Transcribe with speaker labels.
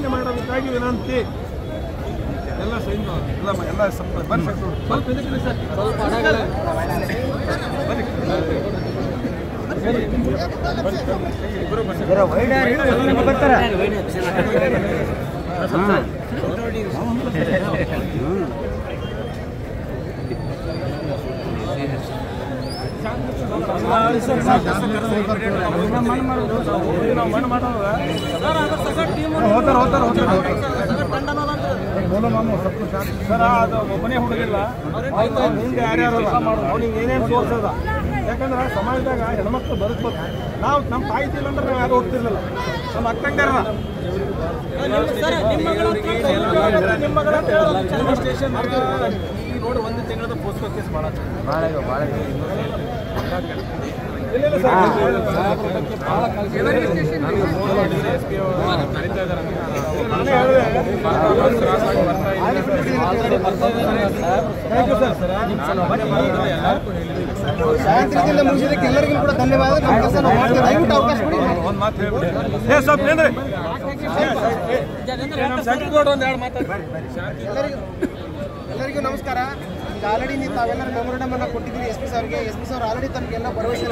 Speaker 1: ಆಯ್ಕೆ ಮಾಡೋದಕ್ಕಾಗಿ ವಿನಂತಿ. ಎಲ್ಲ ಸೈನ್ ಎಲ್ಲ ಸ್ವಲ್ಪ ಸರ ಅದು ಒಬ್ಬನೇ ಹುಡುಗಿಲ್ಲ, ಹಿಂದೆ ಯಾರ್ಯಾರು ಅವ್ನಿಗೆ ಏನೇನು ಸೋರ್ಸ್ ಅದ. ಯಾಕಂದ್ರೆ ಸಮಾಜದಾಗ ಹೆಣ್ಮಕ್ಳು ಬದುಕ್ಬೇಕು. ನಾವು ನಮ್ಮ ತಾಯ್ತಿಲ್ಲ ಅಂದ್ರೆ ನಾವು ಯಾರು ಹೋಗ್ತಿರ್ಲಿಲ್ಲ. ನಮ್ಮ ಅಕ್ಕಂಗಾರ ಸ್ಟೇಷನ್ ಈ ರೋಡ್ ಒಂದು ತಿಂಗಳದ ಪೋಸ್ಕೋ ಕೇಸ್ ಭಾಳ
Speaker 2: ಮುಗಿಸಿದಕ್ಕೆ ಎಲ್ಲರಿಗೂ ಕೂಡ ಧನ್ಯವಾದ. ಅವಕಾಶ ಕೊಡಿ.
Speaker 1: ಒಂದು ಮಾತು ಹೇಳ್ಬಿಡಿ ಸ್ವಲ್ಪ ಏನ್ರಿ
Speaker 2: ಎಲ್ಲರಿಗೂ ನಮಸ್ಕಾರ. ಈಗ ಆಲ್ರೆಡಿ ತಾವೆಲ್ಲರೂ ಮೆಮೊರಂಡಮ್ ಅನ್ನು ಕೊಟ್ಟಿದ್ದೀರಿ ಎಸ್ ಪಿ ಸರ್ಗೆ. ಎಸ್ ಪಿ ಸರ್ ಆಲ್ರೆಡಿ ತನಗೆಲ್ಲ ಭರವಸೆ